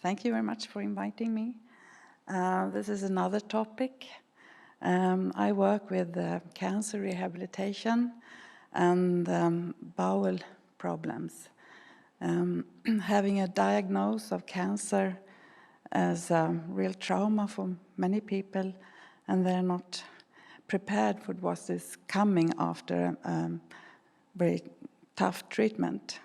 Thank you very much for inviting me. This is another topic. I work with cancer rehabilitation and bowel problems. Having a diagnosis of cancer is a real trauma for many people, and they're not prepared for what is coming after very tough treatment.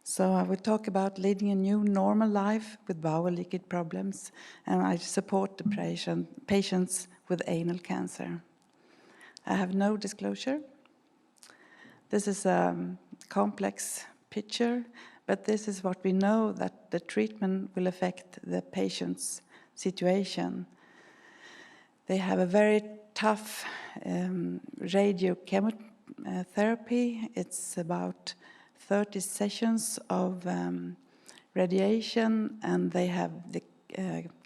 So I will talk about leading a new normal life with bowel leakage problems, and I support the patients with anal cancer. I have no disclosure. This is a complex picture, but this is what we know, that the treatment will affect the patient's situation. They have a very tough radiochemotherapy. It's about 30 sessions of radiation, and they have the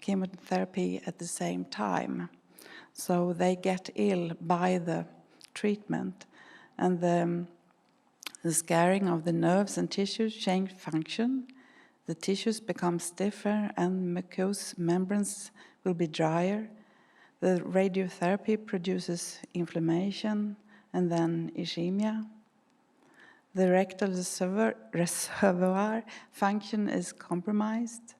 chemotherapy at the same time. So they get ill by the treatment, and the scarring of the nerves and tissues change function. The tissues become stiffer and mucous membranes will be drier. The radiotherapy produces inflammation and then ischemia. The rectal reservoir function is compromised.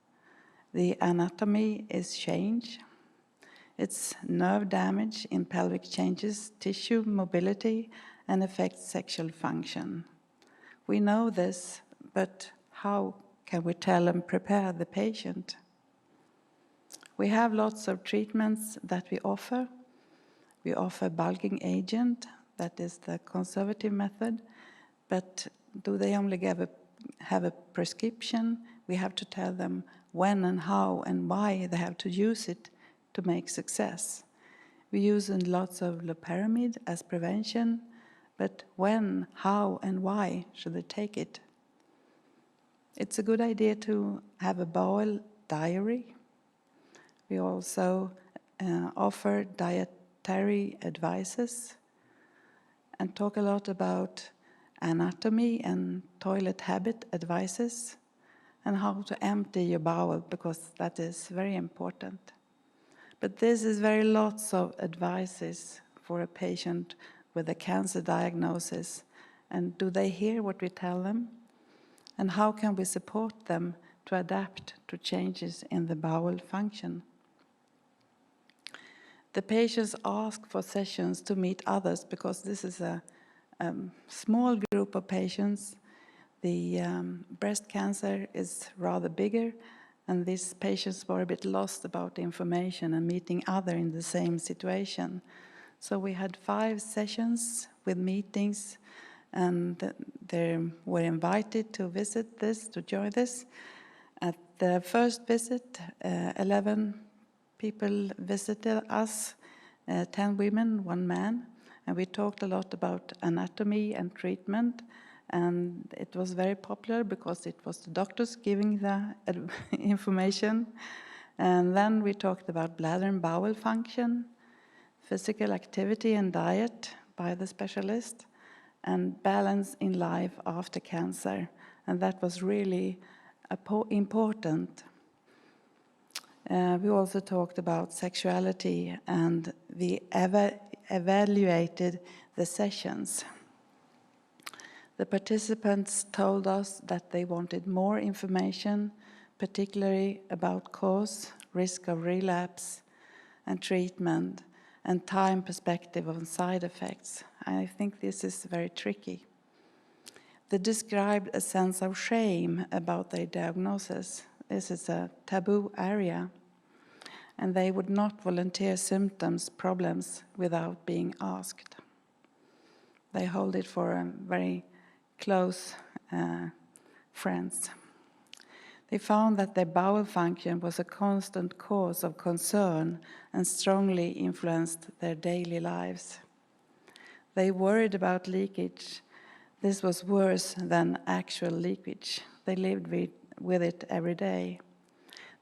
The anatomy is changed. It's nerve damage in pelvic changes tissue mobility and affects sexual function. We know this, but how can we tell and prepare the patient? We have lots of treatments that we offer. We offer bulking agent, that is the conservative method. But do they only have a prescription? We have to tell them when and how and why they have to use it to make success. We use lots of loperamide as prevention, but when, how, and why should they take it? It's a good idea to have a bowel diary. We also offer dietary advices and talk a lot about anatomy and toilet habit advices, and how to empty your bowel, because that is very important. But this is very lots of advices for a patient with a cancer diagnosis. And do they hear what we tell them? And how can we support them to adapt to changes in the bowel function? The patients ask for sessions to meet others because this is a small group of patients. The breast cancer is rather bigger, and these patients were a bit lost about the information and meeting others in the same situation. So we had 5 sessions with meetings, and they were invited to visit this, to join this. At the first visit, 11 people visited us, 10 women, 1 man. And we talked a lot about anatomy and treatment, and it was very popular because it was the doctors giving the information. And then we talked about bladder and bowel function, physical activity and diet by the specialist, and balance in life after cancer. And that was really important. We also talked about sexuality, and we evaluated the sessions. The participants told us that they wanted more information, particularly about cause, risk of relapse, and treatment, and time perspective on side effects. I think this is very tricky. They described a sense of shame about their diagnosis. This is a taboo area, and they would not volunteer symptoms, problems, without being asked. They hold it for very close friends. They found that their bowel function was a constant cause of concern and strongly influenced their daily lives. They worried about leakage. This was worse than actual leakage. They lived with it every day.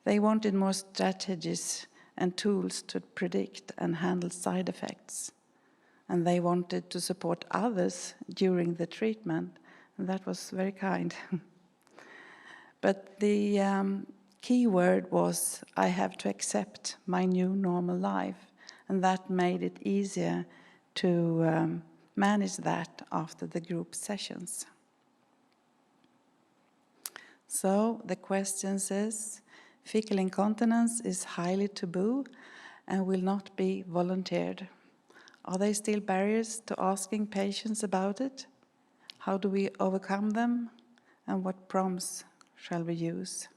They wanted more strategies and tools to predict and handle side effects. And they wanted to support others during the treatment, and that was very kind. But the key word was, I have to accept my new normal life. And that made it easier to manage that after the group sessions. So the questions is, fecal incontinence is highly taboo and will not be volunteered. Are there still barriers to asking patients about it? How do we overcome them? And what prompts shall we use?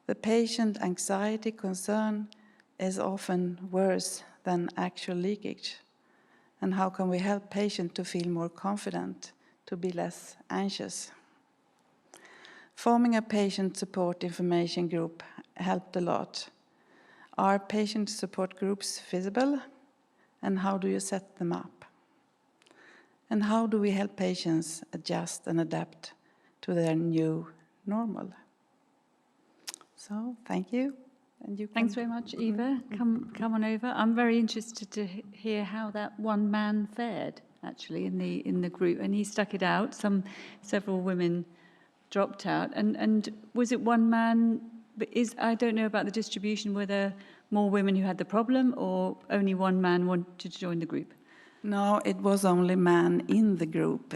The patient anxiety concern is often worse than actual leakage. And how can we help patients to feel more confident, to be less anxious? Forming a patient support information group helped a lot. Are patient support groups visible? And how do you set them up? And how do we help patients adjust and adapt to their new normal? So, thank you. And you Thanks very much, Eva. Come on over. I'm very interested to hear how that one man fared, actually, in the group. And he stuck it out. Several women dropped out. And was it one man? I don't know about the distribution. Were there more women who had the problem, or only one man wanted to join the group? No, it was only man in the group.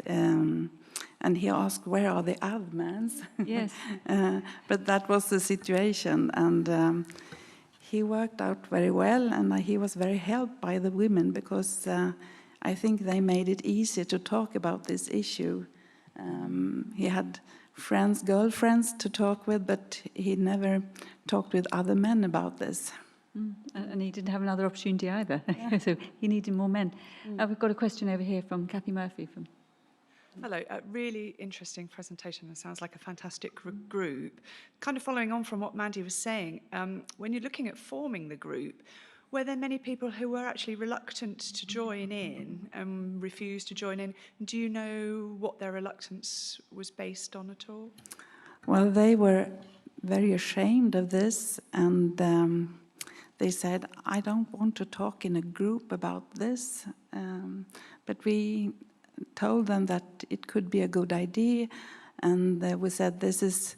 And he asked, where are the other men? Yes. But that was the situation. And he worked out very well, and he was very helped by the women, because I think they made it easier to talk about this issue. He had friends, girlfriends to talk with, but he never talked with other men about this. And he didn't have another opportunity either. Yeah. So he needed more men. We've got a question over here from Kathy Murphy. Hello, a really interesting presentation. It sounds like a fantastic group. Kind of following on from what Mandy was saying, when you're looking at forming the group, were there many people who were actually reluctant to join in and refused to join in? Do you know what their reluctance was based on at all? Well, they were very ashamed of this, and they said, I don't want to talk in a group about this. But we told them that it could be a good idea, and we said this is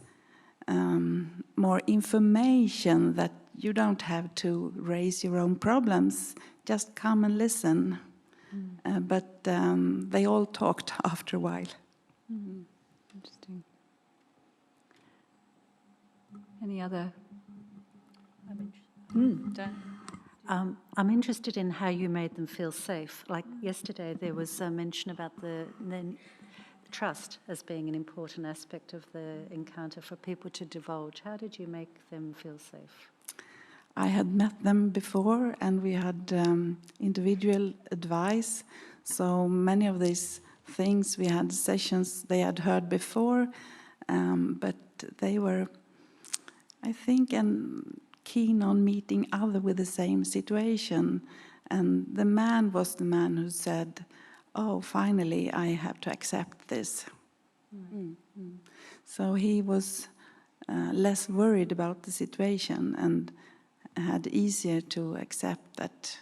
more information, that you don't have to raise your own problems, just come and listen. But they all talked after a while. Interesting. Any other? I'm interested in how you made them feel safe. Like yesterday, there was a mention about the trust as being an important aspect of the encounter for people to divulge. How did you make them feel safe? I had met them before, and we had individual advice. So many of these things, we had sessions they had heard before, but they were, I think, keen on meeting others with the same situation. And the man was the man who said, oh, finally, I have to accept this. So he was less worried about the situation, and had easier to accept that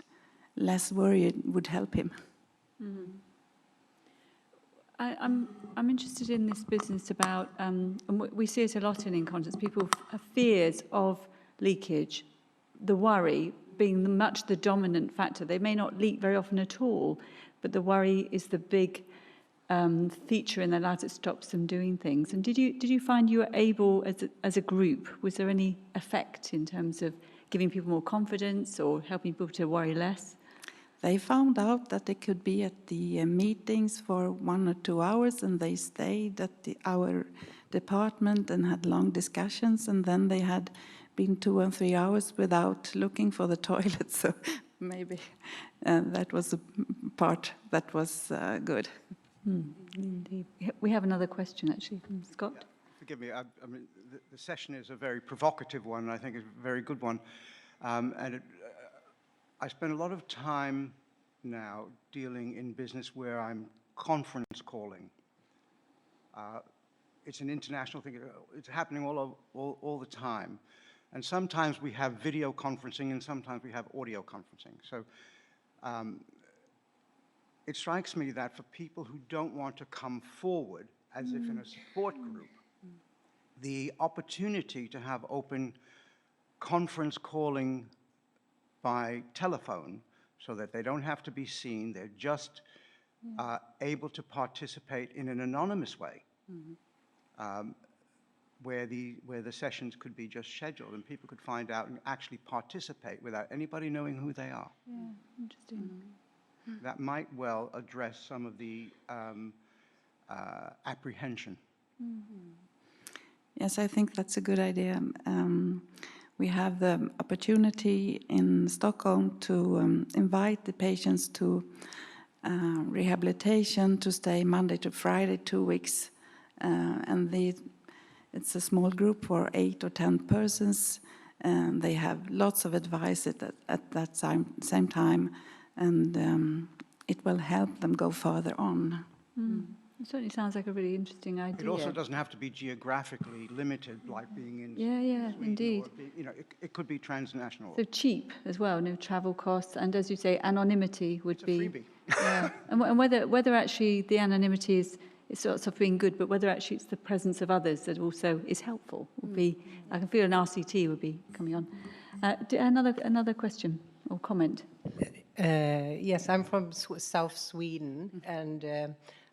less worried would help him. I'm interested in this business about, and we see it a lot in incontinence, people have fears of leakage, the worry being much the dominant factor. They may not leak very often at all, but the worry is the big feature in their lives that stops them doing things. And did you find you were able, as a group, was there any effect in terms of giving people more confidence or helping people to worry less? They found out that they could be at the meetings for 1 or 2 hours, and they stayed at our department and had long discussions, and then they had been 2 or 3 hours without looking for the toilet. So maybe that was a part that was good. Indeed. We have another question, actually, from Scott. Yeah, forgive me. I mean, the session is a very provocative one, and I think it's a very good one. I spend a lot of time now dealing in business where I'm conference calling. It's an international thing. It's happening all the time. And sometimes we have video conferencing, and sometimes we have audio conferencing. So it strikes me that for people who don't want to come forward, as if in a support group, the opportunity to have open conference calling by telephone so that they don't have to be seen, they're just able to participate in an anonymous way, where the sessions could be just scheduled and people could find out and actually participate without anybody knowing who they are. Yeah, interesting. That might well address some of the apprehension. Yes, I think that's a good idea. We have the opportunity in Stockholm to invite the patients to rehabilitation to stay Monday to Friday, 2 weeks. And it's a small group for 8 or 10 persons. And they have lots of advice at that same time. And it will help them go further on. It certainly sounds like a really interesting idea. It also doesn't have to be geographically limited, like being in Yeah, Sweden, indeed. or it could be transnational. So cheap as well, no travel costs, and as you say, anonymity would It's a be. freebie. Yeah, and whether actually the anonymity is sort of being good, but whether actually it's the presence of others that also is helpful would be. I can feel an RCT would be coming on. Another question or comment. Yes, I'm from South Sweden, and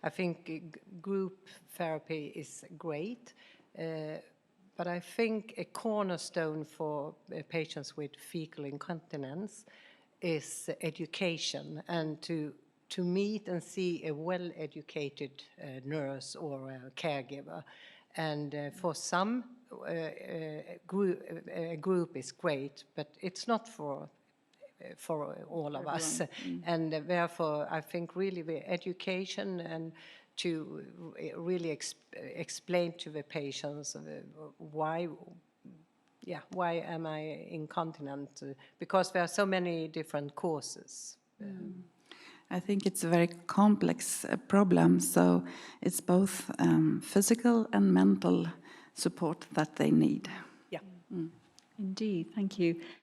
I think group therapy is great. But I think a cornerstone for patients with fecal incontinence is education, and to meet and see a well-educated nurse or a caregiver. And for some, a group is great, but it's not for all of us. And therefore, I think really the education and to really explain to the patients why am I incontinent? Because there are so many different causes. I think it's a very complex problem, so it's both physical and mental support that they need. Yeah. Indeed, thank you.